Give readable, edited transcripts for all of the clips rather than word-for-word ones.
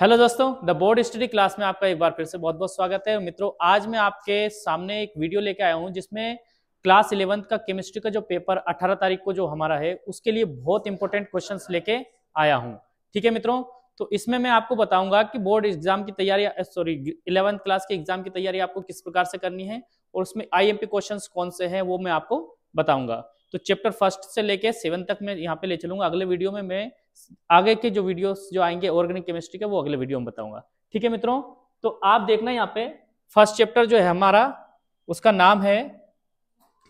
Hello दोस्तों, the board study class में आपका एक बार फिर से बहुत बहुत स्वागत है। मित्रों, आज मैं आपके सामने एक वीडियो लेके आया हूं जिसमें क्लास 11th का केमिस्ट्री का जो पेपर 18 तारीख को जो हमारा है उसके लिए बहुत इंपॉर्टेंट क्वेश्चंस लेके आया हूं। ठीक है मित्रों, तो इसमें मैं आपको बताऊंगा कि बोर्ड एग्जाम की तैयारी 11th क्लास के एग्जाम की तैयारी आपको किस प्रकार से करनी है और उसमें IMP क्वेश्चन कौन से हैं वो मैं आपको बताऊंगा। तो चैप्टर 1 से लेके 7 तक मैं यहाँ पे ले चलूंगा। अगले वीडियो में मैं आगे के जो वीडियोस जो आएंगे ऑर्गेनिक केमिस्ट्री के वो अगले वीडियो में बताऊंगा। ठीक है मित्रों, तो आप देखना यहाँ पे फर्स्ट चैप्टर जो है हमारा उसका नाम है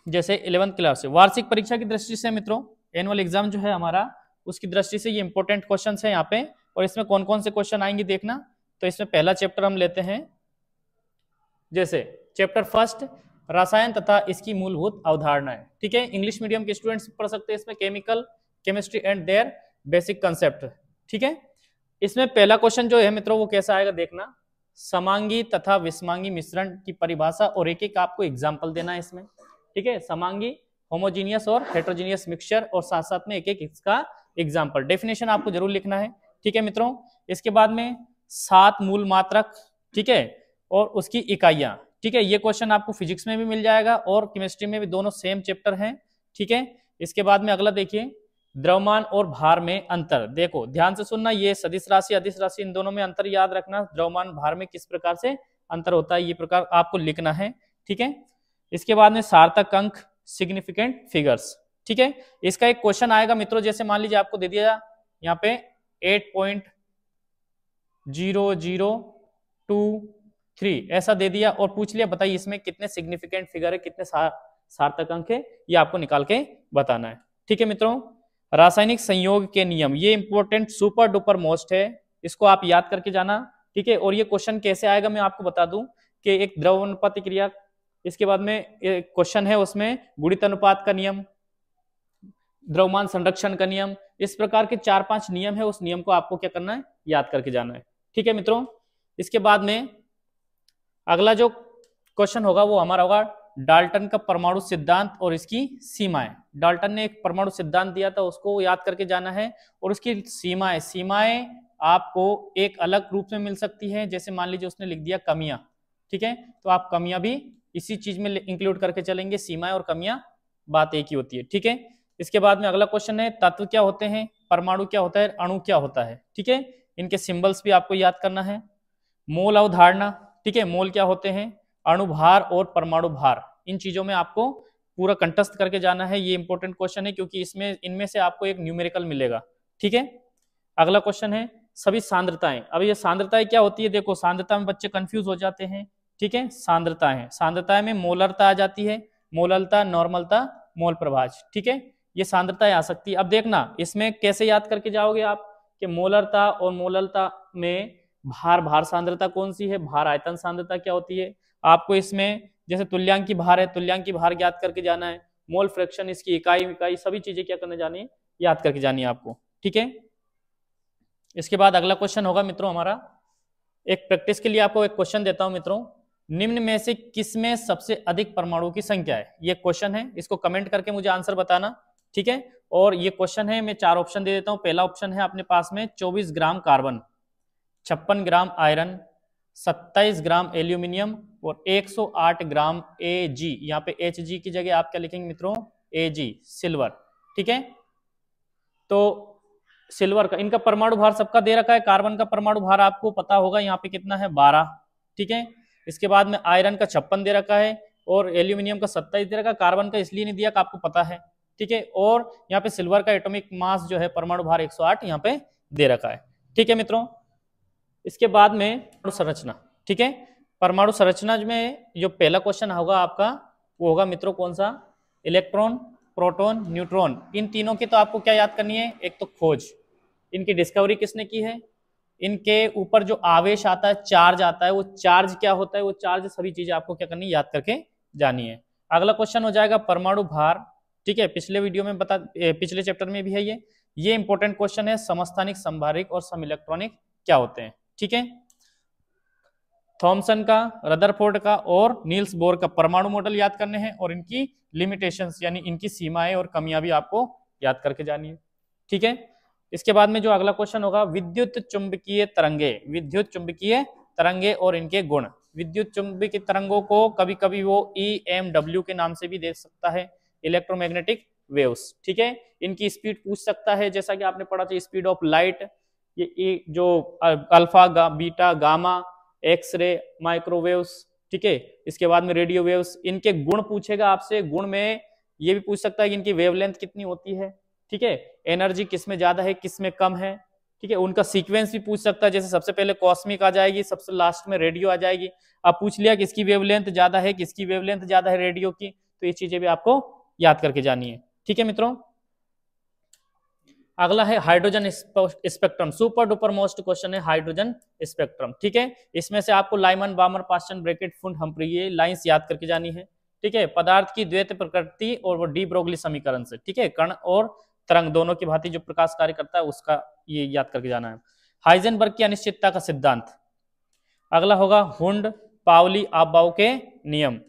जैसे 11th क्लास से वार्षिक परीक्षा की दृष्टि से मित्रों एनुअल एग्जाम जो है हमारा उसकी दृष्टि से ये इंपॉर्टेंट क्वेश्चन है यहाँ पे और इसमें कौन कौन से क्वेश्चन आएंगे देखना। तो इसमें पहला चैप्टर हम लेते हैं जैसे चैप्टर 1 रसायन तथा इसकी मूलभूत अवधारणाएं। ठीक है, इंग्लिश मीडियम के स्टूडेंट्स पढ़ सकते हैं इसमें chemical chemistry and their basic concept. ठीक है, इसमें पहला क्वेश्चन जो है मित्रों वो कैसा आएगा देखना। समांगी तथा विषमांगी मिश्रण की परिभाषा और एक एक आपको एग्जाम्पल देना है इसमें। ठीक है, समांगी होमोजीनियस और हेट्रोजीनियस मिक्सचर और साथ साथ में एक एक इसका एग्जाम्पल डेफिनेशन आपको जरूर लिखना है। ठीक है मित्रों, इसके बाद में 7 मूल मात्रक, ठीक है, और उसकी इकाइयां। ठीक है, ये क्वेश्चन आपको फिजिक्स में भी मिल जाएगा और केमिस्ट्री में भी, दोनों सेम चैप्टर हैं। ठीक है, इसके बाद में अगला देखिए द्रव्यमान और भार में अंतर। देखो ध्यान से सुनना, ये सदिश राशि अदिश राशि इन दोनों में अंतर याद रखना। द्रव्यमान भार में किस प्रकार से अंतर होता है ये प्रकार आपको लिखना है। ठीक है, इसके बाद में सार्थक अंक सिग्निफिकेंट फिगर्स। ठीक है, इसका एक क्वेश्चन आएगा मित्रों, जैसे मान लीजिए आपको दे दिया यहाँ पे 8.0023 ऐसा दे दिया और पूछ लिया बताइए इसमें कितने सिग्निफिकेंट फिगर है, कितने सार्थक अंक है, ये आपको निकाल के बताना है। ठीक है मित्रों, रासायनिक संयोग के नियम, ये इंपॉर्टेंट सुपर डुपर मोस्ट है, इसको आप याद करके जाना। ठीक है, और ये क्वेश्चन कैसे आएगा मैं आपको बता दूं कि एक द्रव अनुपात क्रिया, इसके बाद में क्वेश्चन है उसमें गुणित अनुपात का नियम, द्रव्यमान संरक्षण का नियम, इस प्रकार के 4-5 नियम है, उस नियम को आपको क्या करना है याद करके जाना है। ठीक है मित्रों, इसके बाद में अगला जो क्वेश्चन होगा वो हमारा होगा डाल्टन का परमाणु सिद्धांत और इसकी सीमाएं। डाल्टन ने एक परमाणु सिद्धांत दिया था, उसको याद करके जाना है और उसकी सीमाएं आपको एक अलग रूप में मिल सकती है। जैसे मान लीजिए उसने लिख दिया कमियां, ठीक है, तो आप कमियां भी इसी चीज में इंक्लूड करके चलेंगे। सीमाएं और कमियां बात एक ही होती है। ठीक है, इसके बाद में अगला क्वेश्चन है तत्व क्या होते हैं, परमाणु क्या होता है, अणु क्या होता है। ठीक है, इनके सिंबल्स भी आपको याद करना है। मोल अवधारणा, ठीक है, मोल क्या होते हैं, अणुभार और परमाणु भार, इन चीजों में आपको पूरा कंठस्थ करके जाना है। ये इंपॉर्टेंट क्वेश्चन है क्योंकि इसमें इनमें से आपको एक न्यूमेरिकल मिलेगा। ठीक है, अगला क्वेश्चन है सभी सांद्रताएं। अब ये सांद्रताएं क्या होती है, देखो सांद्रता में बच्चे कंफ्यूज हो जाते हैं। ठीक है, सांद्रताएं में मोलरता आ जाती है, मोललता, नॉर्मलता, मोल प्रभाज। ठीक है, ये सांद्रताएं आ सकती है। अब देखना इसमें कैसे याद करके जाओगे आप कि मोलरता और मोललता में भार सांद्रता कौन सी है, भार आयतन सांद्रता क्या होती है। आपको इसमें जैसे तुल्यांकी भार है, तुल्यांकी भार याद करके जाना है। मोल फ्रैक्शन, इसकी इकाई सभी चीजें क्या करने जानी है, याद करके जानी है आपको। ठीक है, इसके बाद अगला क्वेश्चन होगा मित्रों हमारा, एक प्रैक्टिस के लिए आपको एक क्वेश्चन देता हूं मित्रों, निम्न में से किसमें सबसे अधिक परमाणु की संख्या है। ये क्वेश्चन है, इसको कमेंट करके मुझे आंसर बताना। ठीक है, और ये क्वेश्चन है, मैं 4 ऑप्शन दे देता हूं। पहला ऑप्शन है अपने पास में 24 ग्राम कार्बन, 56 ग्राम आयरन, 27 ग्राम एल्यूमिनियम और 108 ग्राम Ag। यहाँ पे Hg की जगह आप क्या लिखेंगे मित्रों, Ag, सिल्वर। ठीक है, तो सिल्वर का इनका परमाणु भार सबका दे रखा है। कार्बन का परमाणु भार आपको पता होगा यहाँ पे कितना है, 12। ठीक है, इसके बाद में आयरन का 56 दे रखा है और एल्यूमिनियम का 27 दे रखा है। कार्बन का इसलिए नहीं दिया कि आपको पता है। ठीक है, और यहाँ पे सिल्वर का एटॉमिक मास जो है परमाणु भार 108 यहाँ पे दे रखा है। ठीक है मित्रों, इसके बाद में परमाणु संरचना। ठीक है, परमाणु संरचना में जो पहला क्वेश्चन होगा आपका वो होगा मित्रों कौन सा, इलेक्ट्रॉन, प्रोटॉन, न्यूट्रॉन। इन तीनों की तो आपको क्या याद करनी है, एक तो खोज, इनकी डिस्कवरी किसने की है, इनके ऊपर जो आवेश आता है, चार्ज आता है, वो चार्ज क्या होता है, वो चार्ज, सभी चीजें आपको क्या करनी है, याद करके जानी है। अगला क्वेश्चन हो जाएगा परमाणु भार। ठीक है, पिछले वीडियो में पिछले चैप्टर में भी है ये इंपॉर्टेंट क्वेश्चन है। समस्थानिक, संभारिक और सम इलेक्ट्रॉनिक क्या होते हैं। ठीक है, थॉमसन का, रदरफोर्ड का और नील्स बोर का परमाणु मॉडल याद करने हैं और इनकी लिमिटेशंस यानी इनकी सीमाएं और कमियां भी आपको याद करके जानी है। ठीक है, इसके बाद में जो अगला क्वेश्चन होगा, विद्युत चुंबकीय तरंगे, विद्युत चुंबकीय तरंगे और इनके गुण। विद्युत चुंबकीय तरंगों को कभी कभी वो EMW के नाम से भी दे सकता है, इलेक्ट्रोमैग्नेटिक वेव्स। ठीक है, इनकी स्पीड पूछ सकता है, जैसा कि आपने पढ़ा था स्पीड ऑफ लाइट, ये जो alpha beta gamma x ray microwaves. ठीक है, इसके बाद में रेडियो वेव्स, इनके गुण पूछेगा आपसे। गुण में ये भी पूछ सकता है कि इनकी वेवलेंथ कितनी होती है। ठीक है, एनर्जी किसमें ज्यादा है किसमें कम है। ठीक है, उनका सीक्वेंस भी पूछ सकता है, जैसे सबसे पहले कॉस्मिक आ जाएगी, सबसे लास्ट में रेडियो आ जाएगी। अब पूछ लिया किसकी वेवलेंथ ज्यादा है, किसकी वेवलेंथ ज्यादा है रेडियो की, तो ये चीजें भी आपको याद करके जानी है। ठीक है मित्रों, अगला है hydrogen spectrum. Super duper most question है हाइड्रोजन स्पेक्ट्रम। ठीक है, इसमें से आपको लाइमन बामर पास्टन ब्रैकेट फुंड हम्फ्री ये लाइंस याद करके जानी है। ठीक है, पदार्थ की द्वैत प्रकृति और वो डी ब्रोगली समीकरण से। ठीक है, कण और तरंग दोनों की भांति जो प्रकाश कार्य करता है उसका ये याद करके जाना है। हाइजेनबर्ग की अनिश्चितता का सिद्धांत। अगला होगा हुंड पावली आपबाउ के नियम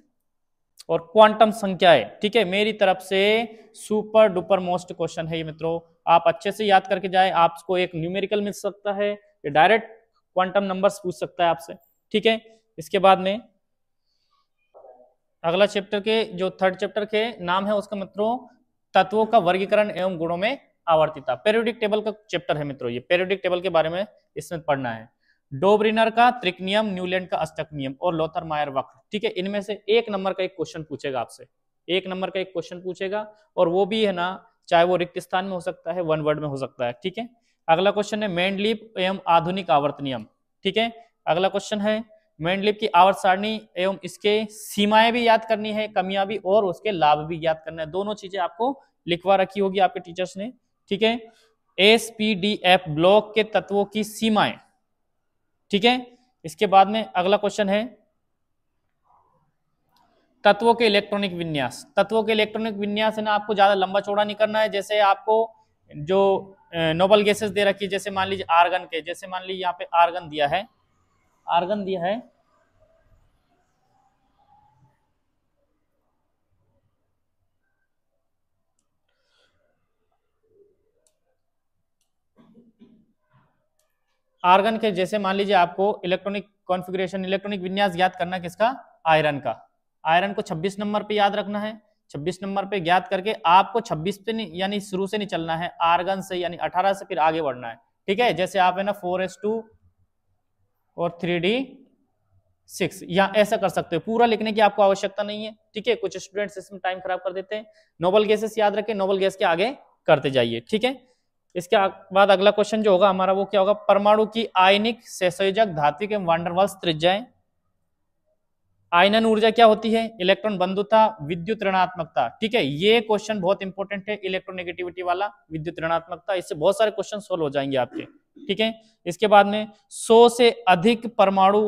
और क्वांटम संख्याएं। ठीक है, मेरी तरफ से सुपर डुपर मोस्ट क्वेश्चन है ये मित्रों, आप अच्छे से याद करके जाए। आपको एक न्यूमेरिकल मिल सकता है, ये डायरेक्ट क्वांटम नंबर्स पूछ सकता है आपसे। ठीक है, इसके बाद में अगला चैप्टर के जो थर्ड चैप्टर के नाम है उसका मित्रों तत्वों का वर्गीकरण एवं गुणों में आवर्तिता। पेरियोडिक टेबल का चैप्टर है मित्रों, ये पेरियोडिक टेबल के बारे में इसमें पढ़ना है। डोब्रिनर का त्रिक नियम, न्यूलैंड का अष्टक नियम और लोथर मायर वक्र। ठीक है, इनमें से एक नंबर का एक क्वेश्चन पूछेगा आपसे, एक नंबर का एक क्वेश्चन पूछेगा, और वो भी है ना चाहे वो रिक्त स्थान में हो सकता है, वन वर्ड में हो सकता है। ठीक है, अगला क्वेश्चन है मेंडलीव एवं आधुनिक आवर्त नियम। ठीक है, अगला क्वेश्चन है मेंडलीव की आवर्त सारणी एवं इसके सीमाएं भी याद करनी है, कमियां भी और उसके लाभ भी याद करना है। दोनों चीजें आपको लिखवा रखी होगी आपके टीचर्स ने। ठीक है, SPDF ब्लॉक के तत्वों की सीमाएं। ठीक है, इसके बाद में अगला क्वेश्चन है तत्वों के इलेक्ट्रॉनिक विन्यास। तत्वों के इलेक्ट्रॉनिक विन्यास है ना, आपको ज्यादा लंबा चौड़ा नहीं करना है। जैसे आपको जो नोबल गैसेस दे रखी है, जैसे मान लीजिए आर्गन के, जैसे मान लीजिए यहाँ पे आर्गन दिया है, आर्गन दिया है, आर्गन के जैसे मान लीजिए आपको इलेक्ट्रॉनिक कॉन्फ़िगरेशन, इलेक्ट्रॉनिक विन्यास याद करना किसका, आयरन का। आयरन को 26 नंबर पे याद रखना है। 26 नंबर पे याद करके आपको 26 पे नहीं, यानी शुरू से नहीं चलना है, आर्गन से यानी 18 से फिर आगे बढ़ना है। ठीक है, जैसे आप है ना 4s2 और 3d6 या ऐसा कर सकते हो, पूरा लिखने की आपको आवश्यकता नहीं है। ठीक है, कुछ स्टूडेंट्स इसमें टाइम खराब कर देते हैं। नोबल गैसेस याद रखें, नोबल गैस के आगे करते जाइए। ठीक है, इसके बाद अगला क्वेश्चन जो होगा हमारा वो क्या होगा, परमाणु की आयनिक सहसंयोजक धात्विक एवं वांडर वाल्स त्रिज्याएं। आयनन ऊर्जा क्या होती है, इलेक्ट्रॉन बंधुता, विद्युत ऋणात्मकता। ठीक है, ये क्वेश्चन बहुत इंपॉर्टेंट है, इलेक्ट्रोनेगेटिविटी वाला, विद्युत ऋणात्मकता, इससे बहुत सारे क्वेश्चन सोल्व हो जाएंगे आपके। ठीक है, इसके बाद में 100 से अधिक परमाणु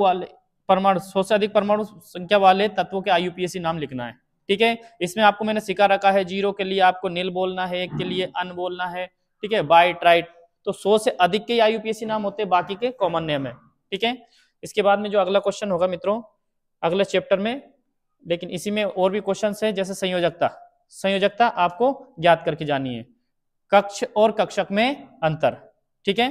100 से अधिक परमाणु संख्या वाले तत्वों के IUPAC नाम लिखना है। ठीक है, इसमें आपको मैंने सिखा रखा है, 0 के लिए आपको नील बोलना है, 1 के लिए अन बोलना है। ठीक है, बाई ट्राइट, तो 100 से अधिक के IUPAC नाम होते हैं, बाकी के कॉमन नेम है। ठीक है, इसके बाद में जो अगला क्वेश्चन होगा मित्रों अगले चैप्टर में, लेकिन इसी में और भी क्वेश्चंस है, जैसे संयोजकता। संयोजकता आपको याद करके जानी है, कक्ष और कक्षक में अंतर। ठीक है,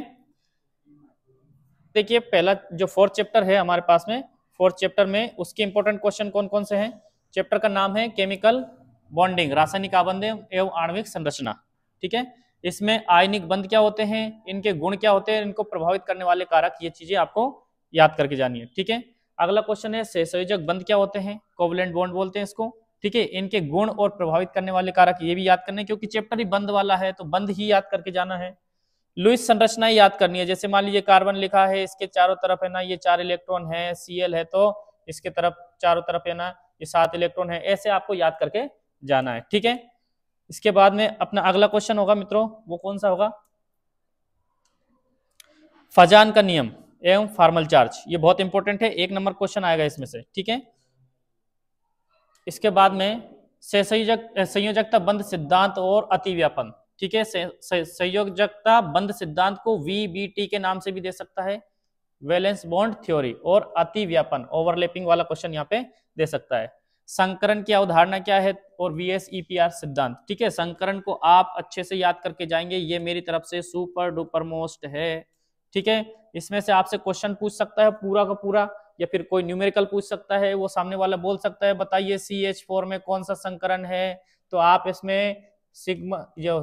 देखिए पहला जो फोर्थ चैप्टर है हमारे पास में, फोर्थ चैप्टर में उसके इंपॉर्टेंट क्वेश्चन कौन कौन से हैं। चैप्टर का नाम है केमिकल बॉन्डिंग, रासायनिक आबंध एवं आणविक संरचना। ठीक है, इसमें आयनिक बंध क्या होते हैं, इनके गुण क्या होते हैं, इनको प्रभावित करने वाले कारक, ये चीजें आपको याद करके जानी है। ठीक है, अगला क्वेश्चन है सहसंयोजक बंध क्या होते हैं, कोवलेंट बॉन्ड बोलते हैं इसको। ठीक है, इनके गुण और प्रभावित करने वाले कारक ये भी याद करने हैं, क्योंकि चैप्टर ही बंध वाला है तो बंध ही याद करके जाना है। लुईस संरचनाएं याद करनी है, जैसे मान लीजिए कार्बन लिखा है, इसके चारों तरफ है ना ये 4 इलेक्ट्रॉन है, Cl है तो इसके तरफ चारों तरफ है ना ये 7 इलेक्ट्रॉन है, ऐसे आपको याद करके जाना है। ठीक है, इसके बाद में अपना अगला क्वेश्चन होगा मित्रों, वो कौन सा होगा, फजान का नियम एवं फॉर्मल चार्ज। ये बहुत इंपॉर्टेंट है, 1 नंबर क्वेश्चन आएगा इसमें से। ठीक है, इसके बाद में संयोजकता बंध सिद्धांत और अतिव्यापन। ठीक है, संयोजकता बंध सिद्धांत को VBT के नाम से भी दे सकता है, वैलेंस बॉन्ड थ्योरी, और अतिव्यापन ओवरलैपिंग वाला क्वेश्चन यहाँ पे दे सकता है। संकरण की अवधारणा क्या है और VSEPR सिद्धांत। ठीक है, संकरण को आप अच्छे से याद करके जाएंगे, ये मेरी तरफ से सुपर डुपर मोस्ट है। ठीक है, इसमें से आपसे क्वेश्चन पूछ सकता है पूरा का पूरा, या फिर कोई न्यूमेरिकल पूछ सकता है, वो सामने वाला बोल सकता है बताइए CH4 में कौन सा संकरण है, तो आप इसमें सिग्मा जो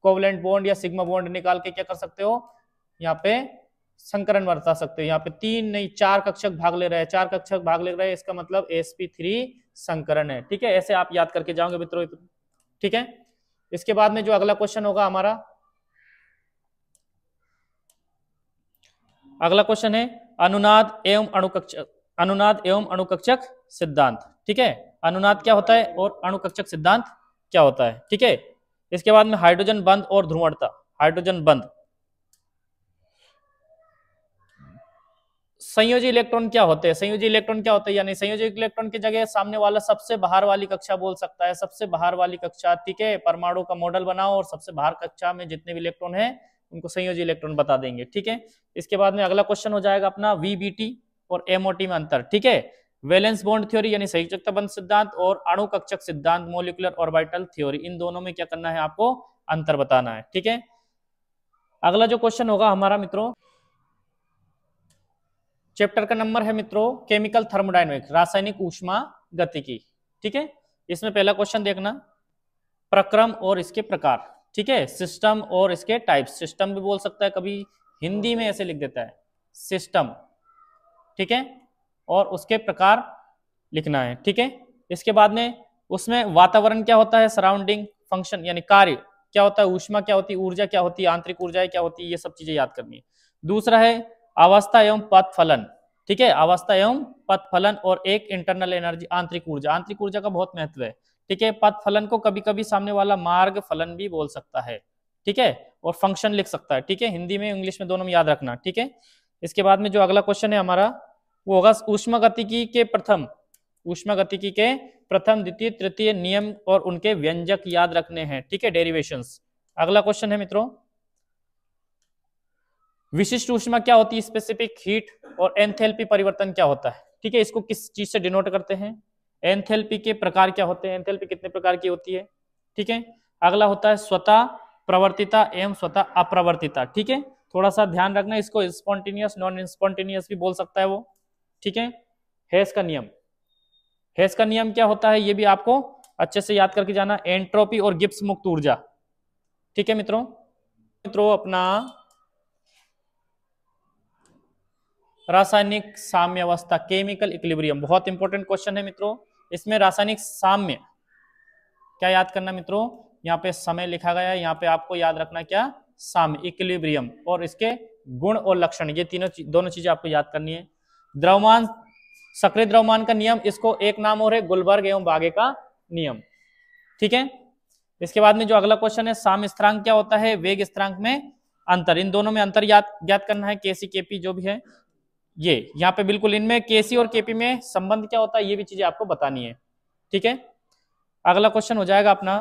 कोवलेंट बॉन्ड या सिग्मा बॉन्ड निकाल के क्या कर सकते हो, यहाँ पे संकरण बता सकते हो। यहाँ पे 3 नहीं 4 कक्षक भाग ले रहे हैं, 4 कक्षक भाग ले रहे हैं, इसका मतलब sp3 संकरण है। ठीक है, ऐसे आप याद करके जाओगे मित्रों। ठीक है, इसके बाद में जो अगला क्वेश्चन होगा हमारा, अगला क्वेश्चन है अनुनाद एवं अणुकक्षक, अनुनाद एवं अणुकक्षक सिद्धांत। ठीक है, अनुनाद क्या होता है और अणुकक्षक सिद्धांत क्या होता है। ठीक है, इसके बाद में हाइड्रोजन बंध और ध्रुवणता। हाइड्रोजन बंध, संयोजी इलेक्ट्रॉन क्या होते हैं, संयोजी इलेक्ट्रॉन क्या होते हैं, यानी संयोजी इलेक्ट्रॉन की जगह सामने वाला सबसे बाहर वाली कक्षा बोल सकता है, सबसे बाहर वाली कक्षा। ठीक है, परमाणु का मॉडल बनाओ और सबसे बाहर कक्षा में जितने भी इलेक्ट्रॉन है उनको संयोजी इलेक्ट्रॉन बता देंगे। ठीक है, इसके बाद में अगला क्वेश्चन हो जाएगा अपना VBT और MOT में अंतर। ठीक है, वैलेंस बॉन्ड थ्योरी यानी संयोजकता बंध सिद्धांत और अणुकक्षक सिद्धांत मॉलिक्यूलर ऑर्बिटल थ्योरी, इन दोनों में क्या करना है आपको, अंतर बताना है। ठीक है, अगला जो क्वेश्चन होगा हमारा मित्रों, चैप्टर का नंबर है मित्रों केमिकल थर्मोडायनेमिक्स, रासायनिक ऊष्मा गतिकी। ठीक है, इसमें पहला क्वेश्चन देखना, प्रक्रम और इसके प्रकार। ठीक है, सिस्टम और इसके टाइप्स, सिस्टम भी बोल सकता है, कभी हिंदी में ऐसे लिख देता है सिस्टम। ठीक है, और उसके प्रकार लिखना है। ठीक है, इसके बाद में उसमें वातावरण क्या होता है, सराउंडिंग फंक्शन यानी कार्य क्या होता है, ऊष्मा क्या होती है, ऊर्जा क्या होती है, आंतरिक ऊर्जा क्या होती है, ये सब चीजें याद करनी है। दूसरा है अवस्था एवं पथ फलन। ठीक है, अवस्था एवं पथ फलन और एक इंटरनल एनर्जी, आंतरिक ऊर्जा। आंतरिक ऊर्जा का बहुत महत्व है। ठीक है, पथ फलन को कभी कभी सामने वाला मार्ग फलन भी बोल सकता है। ठीक है, और फंक्शन लिख सकता है। ठीक है, हिंदी में इंग्लिश में दोनों में याद रखना। ठीक है, इसके बाद में जो अगला क्वेश्चन है हमारा वो होगा ऊष्मागतिकी के प्रथम, ऊष्मागतिकी के प्रथम द्वितीय तृतीय नियम और उनके व्यंजक याद रखने हैं। ठीक है, डेरिवेशंस। अगला क्वेश्चन है मित्रों, विशिष्ट ऊष्मा क्या होती है, स्पेसिफिक हीट, और एंथैल्पी परिवर्तन क्या होता है। ठीक है, इसको किस चीज से डिनोट करते हैं, एंथैल्पी के प्रकार क्या होते हैं, एंथैल्पी कितने प्रकार की होती है। ठीक है, अगला होता है स्वतः प्रवर्तिता एवं स्वतः अप्रवर्तिता। ठीक है, थोड़ा सा ध्यान रखना, इसको स्पॉन्टेनियस नॉन स्पॉन्टेनियस भी बोल सकता है वो। ठीक है, हेस का नियम, हेस का नियम क्या होता है ये भी आपको अच्छे से याद करके जाना, एंट्रोपी और गिब्स मुक्त ऊर्जा। ठीक है मित्रों, अपना रासायनिक साम्य अवस्था, केमिकल इक्विलिब्रियम, बहुत इंपॉर्टेंट क्वेश्चन है मित्रों। इसमें रासायनिक साम्य क्या याद करना मित्रों, यहाँ पे समय लिखा गया है, यहाँ पे आपको याद रखना क्या, साम्य, इक्विलिब्रियम और इसके गुण और लक्षण, ये दोनों चीजें आपको याद करनी है। द्रव्यमान, सक्रिय द्रव्यमान का नियम, इसको एक नाम और है गुलबर्ग एवं बागे का नियम। ठीक है, इसके बाद में जो अगला क्वेश्चन है, साम्य स्थिरांक क्या होता है, वेग स्थिरांक में अंतर, इन दोनों में अंतर याद करना है, केसी केपी जो भी है ये यहाँ पे बिल्कुल, इनमें केसी और केपी में संबंध क्या होता है ये भी चीजें आपको बतानी है। ठीक है, अगला क्वेश्चन हो जाएगा अपना,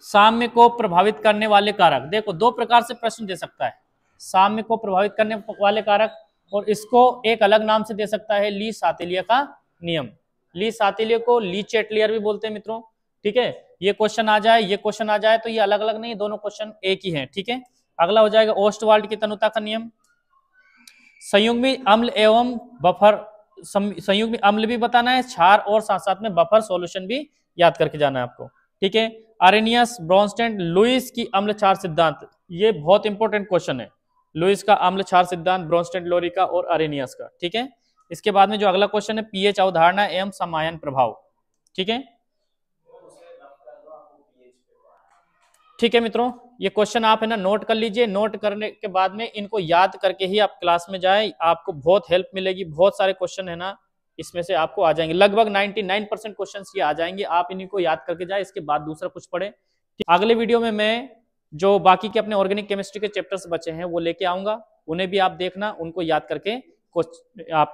साम्य को प्रभावित करने वाले कारक। देखो दो प्रकार से प्रश्न दे सकता है, साम्य को प्रभावित करने वाले कारक, और इसको एक अलग नाम से दे सकता है, ली सातिलिया का नियम। ली सातिलिया को ली चैटलियर भी बोलते हैं मित्रों। ठीक है, ये क्वेश्चन आ जाए, ये क्वेश्चन आ जाए तो ये अलग अलग नहीं, दोनों क्वेश्चन एक ही है। ठीक है, अगला हो जाएगा ओस्टवाल्ड की तनुता का नियम। संयुग्मी अम्ल एवं बफर, संयुग्मी अम्ल भी बताना है, क्षार और साथ साथ में बफर सॉल्यूशन भी याद करके जाना है आपको। ठीक है, अरेनियस, ब्रोंस्टेड, लुईस की अम्ल क्षार सिद्धांत, ये बहुत इंपॉर्टेंट क्वेश्चन है, लुईस का अम्ल क्षार सिद्धांत, ब्रोंस्टेड, लोरी का और अरेनियस का। ठीक है, इसके बाद में जो अगला क्वेश्चन है, पीएच अवधारणा एवं समायन प्रभाव। ठीक है, ठीक है मित्रों, ये क्वेश्चन आप है ना नोट कर लीजिए, नोट करने के बाद में इनको याद करके ही आप क्लास में जाए, आपको बहुत हेल्प मिलेगी। बहुत सारे क्वेश्चन है ना इसमें से आपको आ जाएंगे, लगभग 99% क्वेश्चन ये आ जाएंगे, आप इन्हीं को याद करके जाए, इसके बाद दूसरा कुछ पढ़े। अगले वीडियो में मैं जो बाकी के अपने ऑर्गेनिक केमिस्ट्री के चैप्टर्स बचे हैं वो लेके आऊंगा, उन्हें भी आप देखना, उनको याद करके आप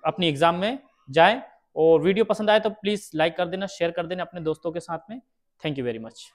अपनी एग्जाम में जाए। और वीडियो पसंद आए तो प्लीज लाइक कर देना, शेयर कर देना अपने दोस्तों के साथ में। Thank you very much.